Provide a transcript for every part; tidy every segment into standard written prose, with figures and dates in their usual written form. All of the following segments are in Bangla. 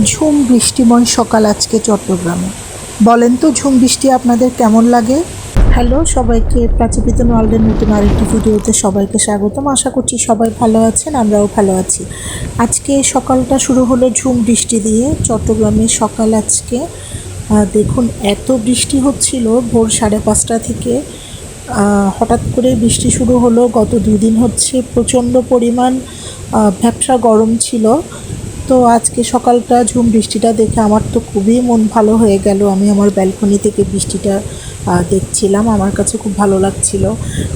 ঝুম বৃষ্টিময় সকাল আজকে চট্টগ্রামে। বলেন তো ঝুম বৃষ্টি আপনাদের কেমন লাগে? হ্যালো সবাইকে, প্রাচীপিতন ওয়ার্ল্ডের নতুন আরেকটি ভিডিওতে সবাইকে স্বাগতম। আশা করছি সবাই ভালো আছেন, আমরাও ভালো আছি। আজকে সকালটা শুরু হলো ঝুম বৃষ্টি দিয়ে। চট্টগ্রামের সকাল আজকে দেখুন, এত বৃষ্টি হচ্ছিল ভোর 5:30 থেকে। হঠাৎ করে বৃষ্টি শুরু হলো। গত 2 দিন হচ্ছে প্রচণ্ড পরিমাণ ভ্যাপসা গরম ছিল। তো আজকে সকালটা ঝুম বৃষ্টিটা দেখে আমার তো খুবই মন ভালো হয়ে গেল। আমি আমার ব্যালকনি থেকে বৃষ্টিটা দেখছিলাম, আমার কাছে খুব ভালো লাগছিল।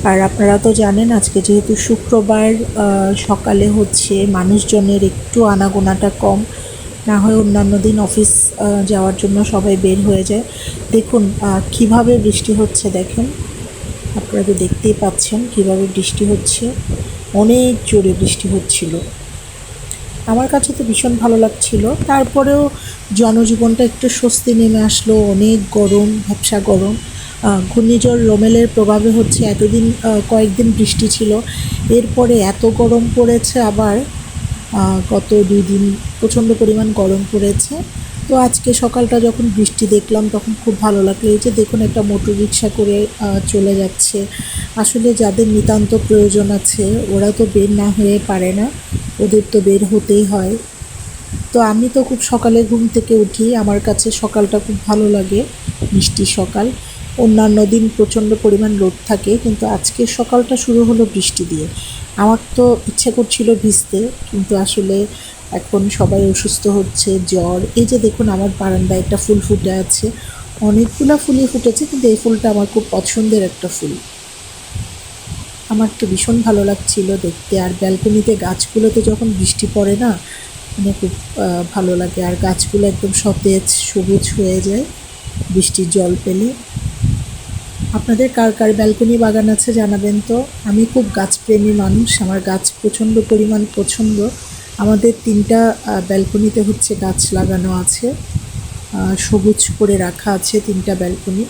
আর আপনারা তো জানেন আজকে যেহেতু শুক্রবার, সকালে হচ্ছে মানুষজনের একটু আনাগোনাটা কম। না হয় অন্যান্য দিন অফিস যাওয়ার জন্য সবাই বের হয়ে যায়। দেখুন কিভাবে বৃষ্টি হচ্ছে, দেখেন আপনারা তো দেখতেই পাচ্ছেন কিভাবে বৃষ্টি হচ্ছে। অনেক জোরে বৃষ্টি হচ্ছিল। আমার কাছে তো ভীষণ ভালো লাগছিল। তারপরেও জনজীবনটা একটু স্বস্তি নেমে আসলো। অনেক গরম, ভ্যাপসা গরম। ঘূর্ণিঝড় রোমেলের প্রভাবে হচ্ছে এতদিন কয়েকদিন বৃষ্টি ছিল, এরপরে এত গরম পড়েছে আবার। গত 2 দিন প্রচণ্ড পরিমাণ গরম পড়েছে। তো আজকে সকালটা যখন বৃষ্টি দেখলাম তখন খুব ভালো লাগলো। এই যে দেখুন, একটা মোটর রিক্সা করে চলে যাচ্ছে। আসলে যাদের নিতান্ত প্রয়োজন আছে ওরা তো বের না হয়ে পারে না, ওদের তো বের হতেই হয়। তো আমি তো খুব সকালে ঘুম থেকে উঠি, আমার কাছে সকালটা খুব ভালো লাগে, মিষ্টি সকাল। অন্যান্য দিন প্রচণ্ড পরিমাণ রোদ থাকে, কিন্তু আজকের সকালটা শুরু হলো বৃষ্টি দিয়ে। আমার তো ইচ্ছে করছিল ভিজতে, কিন্তু আসলে এখন সবাই অসুস্থ হচ্ছে, জ্বর। এই যে দেখুন, আমার বারান্দায় একটা ফুল ফুটে আছে। অনেকগুলো ফুলই ফুটেছে, কিন্তু এই ফুলটা আমার খুব পছন্দের একটা ফুল। আমার তো ভীষণ ভালো লাগছিল দেখতে। আর ব্যালকনিতে গাছগুলোতে যখন বৃষ্টি পড়ে না, মানে খুব ভালো লাগে। আর গাছগুলো একদম সতেজ সবুজ হয়ে যায় বৃষ্টির জল পেলে। আপনাদের কার কার ব্যালকনি বাগান আছে জানাবেন তো। আমি খুব গাছপ্রেমী মানুষ, আমার গাছ প্রচণ্ড পরিমাণ পছন্দ। আমাদের 3টা ব্যালকনিতে হচ্ছে গাছ লাগানো আছে, সবুজ করে রাখা আছে 3টা ব্যালকনি।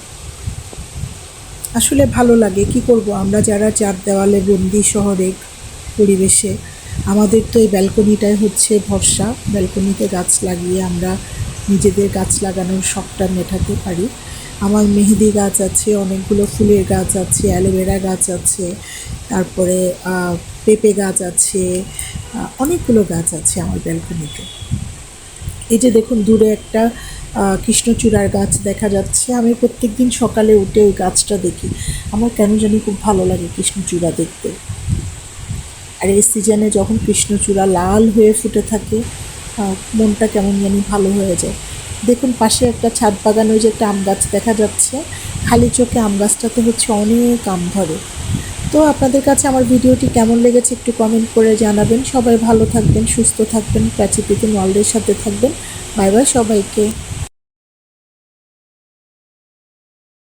আসলে ভালো লাগে, কি করব, আমরা যারা 4 দেওয়ালে বন্দি শহরে পরিবেশে, আমাদের তো এই ব্যালকনিটাই হচ্ছে ভরসা। ব্যালকনিতে গাছ লাগিয়ে আমরা নিজেদের গাছ লাগানোর শখটা মেটাতে পারি। আমার মেহেদি গাছ আছে, অনেকগুলো ফুলের গাছ আছে, অ্যালোভেরা গাছ আছে, তারপরে পেঁপে গাছ আছে, অনেকগুলো গাছ আছে আমার ব্যালকনিতে। এই যে দেখুন, দূরে একটা কৃষ্ণচূড়ার গাছ দেখা যাচ্ছে। আমি প্রত্যেকদিন সকালে উঠে ওই গাছটা দেখি। আমার কেন জানি খুব ভালো লাগে কৃষ্ণচূড়া দেখতে। আর এই সিজনে যখন কৃষ্ণচূড়া লাল হয়ে ফুটে থাকে, মনটা কেমন জানি ভালো হয়ে যায়। দেখুন পাশে একটা ছাদ বাগান, ওই যে একটা আম গাছ দেখা যাচ্ছে। খালি চোখে আম গাছটাতে হচ্ছে অনেক আম ধরে। তো আপনাদের কাছে আমার ভিডিওটি কেমন লেগেছে একটু কমেন্ট করে জানাবেন। সবাই ভালো থাকবেন, সুস্থ থাকবেন, প্রাচীপিতন ওয়ার্ল্ডের সাথে থাকবেন। বাই বাই সবাইকে।